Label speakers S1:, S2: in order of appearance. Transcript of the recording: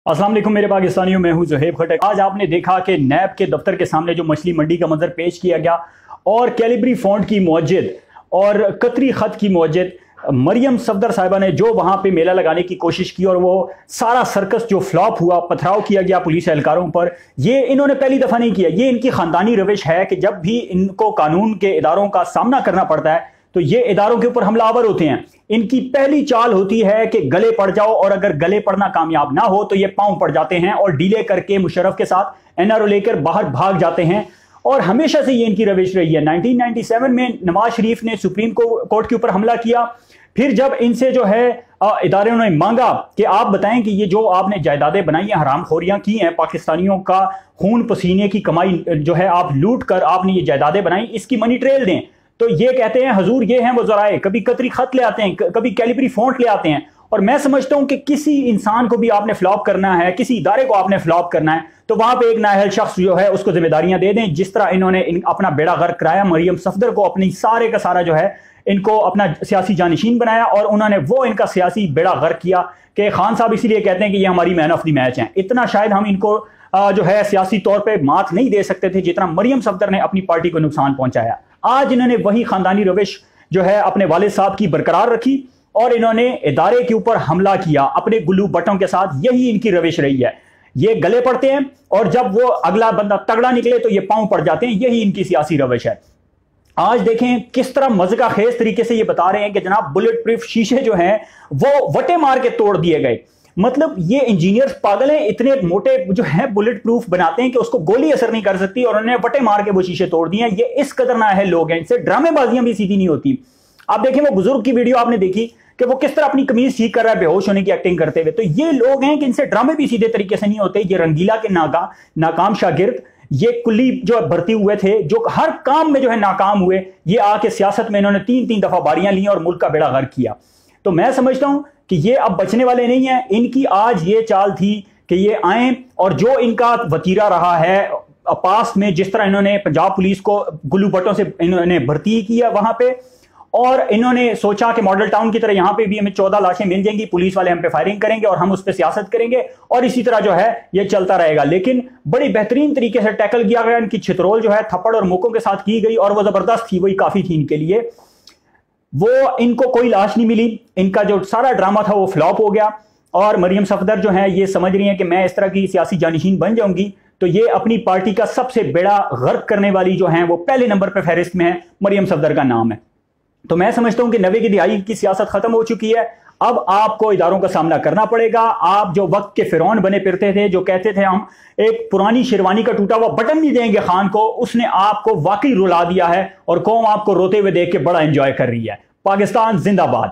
S1: अस्सलाम वालेकुम मेरे पाकिस्तानियों, मैं हूं ज़ुहैब खटक। आज आपने देखा कि नैब के दफ्तर के सामने जो मछली मंडी का मंजर पेश किया गया और कैलिबरी फॉन्ट की मौजद और कतरी ख़त की मौजद मरियम सफदर साहिबा ने जो वहाँ पे मेला लगाने की कोशिश की और वो सारा सर्कस जो फ्लॉप हुआ, पथराव किया गया पुलिस एहलकारों पर, ये इन्होंने पहली दफ़ा नहीं किया। ये इनकी ख़ानदानी रविश है कि जब भी इनको कानून के इदारों का सामना करना पड़ता है तो ये इदारों के ऊपर हमलावर होते हैं। इनकी पहली चाल होती है कि गले पड़ जाओ, और अगर गले पड़ना कामयाब ना हो तो ये पांव पड़ जाते हैं और डीले करके मुशर्रफ के साथ एनआरओ लेकर बाहर भाग जाते हैं। और हमेशा से ये इनकी रविश रही है। 1997 में नवाज शरीफ ने सुप्रीम कोर्ट के ऊपर हमला किया। फिर जब इनसे जो है इदारों ने मांगा कि आप बताएं कि ये जो आपने जायदादें बनाई हैं, हरामखोरियां की हैं, पाकिस्तानियों का खून पसीने की कमाई जो है आप लूट कर आपने ये जायदादें बनाई, इसकी मनी ट्रेल दें। तो ये कहते हैं हजूर ये हैं वो ज़राए, कभी कतरी खत ले आते हैं, कभी कैलिबरी फॉन्ट ले आते हैं। और मैं समझता हूं कि किसी इंसान को भी आपने फ्लॉप करना है, किसी इदारे को आपने फ्लॉप करना है, तो वहां पे एक नाअहल शख्स जो है उसको जिम्मेदारियां दे दें। जिस तरह इन्होंने अपना बेड़ा गर्क कराया, मरियम सफदर को अपनी सारे का सारा जो है इनको अपना सियासी जानशीन बनाया और उन्होंने वो इनका सियासी बेड़ा गर्क किया कि खान साहब इसीलिए कहते हैं कि ये हमारी मैन ऑफ द मैच हैं। इतना शायद हम इनको जो है सियासी तौर पे मात नहीं दे सकते थे जितना मरियम सफदर ने अपनी पार्टी को नुकसान पहुंचाया। आज इन्होंने वही खानदानी रविश जो है अपने वालिद साहब की बरकरार रखी और इन्होंने इदारे के ऊपर हमला किया अपने गुल्लू बटों के साथ। यही इनकी रविश रही है। ये गले पड़ते हैं और जब वो अगला बंदा तगड़ा निकले तो ये पांव पड़ जाते हैं। यही इनकी सियासी रविश है। आज देखें किस तरह मज़ा खेज तरीके से ये बता रहे हैं कि जनाब बुलेट प्रूफ शीशे जो हैं वो वटे मार के तोड़ दिए गए। मतलब ये इंजीनियर्स पागल हैं, इतने मोटे जो है बुलेट प्रूफ बनाते हैं कि उसको गोली असर नहीं कर सकती और उन्होंने वटे मार के वो शीशे तोड़ दिए हैं। ये इस कदर नाअहल लोग हैं, इनसे ड्रामेबाजियां भी सीधी नहीं होती। आप देखें वो बुजुर्ग की वीडियो आपने देखी कि वो किस तरह अपनी कमीज ठीक कर रहा है बेहोश होने की एक्टिंग करते हुए। तो ये लोग हैं कि इनसे ड्रामे भी सीधे तरीके से नहीं होते। ये रंगीला के नाकाम शागिर्द, ये कुली जो भर्ती हुए थे, जो हर काम में जो है नाकाम हुए, ये आके सियासत में इन्होंने 3-3 दफा बारियां ली और मुल्क का बेड़ा गर्क किया। तो मैं समझता हूं कि ये अब बचने वाले नहीं हैं। इनकी आज ये चाल थी कि ये आए और जो इनका वतीरा रहा है पास में, जिस तरह इन्होंने पंजाब पुलिस को गुल्लू बटों से इन्होंने भर्ती किया वहां पे, और इन्होंने सोचा कि मॉडल टाउन की तरह यहां पे भी हमें 14 लाशें मिल जाएंगी, पुलिस वाले हम पे फायरिंग करेंगे और हम उस पर सियासत करेंगे और इसी तरह जो है ये चलता रहेगा। लेकिन बड़ी बेहतरीन तरीके से टैकल किया गया। इनकी छितरोल जो है थप्पड़ और मुक्कों के साथ की गई और वो जबरदस्त थी, वही काफी थी इनके लिए। वो इनको कोई लाश नहीं मिली। इनका जो सारा ड्रामा था वो फ्लॉप हो गया और मरियम सफदर जो है ये समझ रही हैं कि मैं इस तरह की सियासी जानशीन बन जाऊंगी तो ये अपनी पार्टी का सबसे बड़ा गर्क करने वाली जो है वो पहले नंबर पर फहरिस्त में है, मरियम सफदर का नाम है। तो मैं समझता हूं कि 90 की दिहाई की सियासत खत्म हो चुकी है। अब आपको इदारों का सामना करना पड़ेगा। आप जो वक्त के फिरौन बने फिरते थे, जो कहते थे हम एक पुरानी शेरवानी का टूटा हुआ बटन नहीं देंगे खान को, उसने आपको वाकई रुला दिया है और कौम आपको रोते हुए देख के बड़ा एंजॉय कर रही है। पाकिस्तान जिंदाबाद।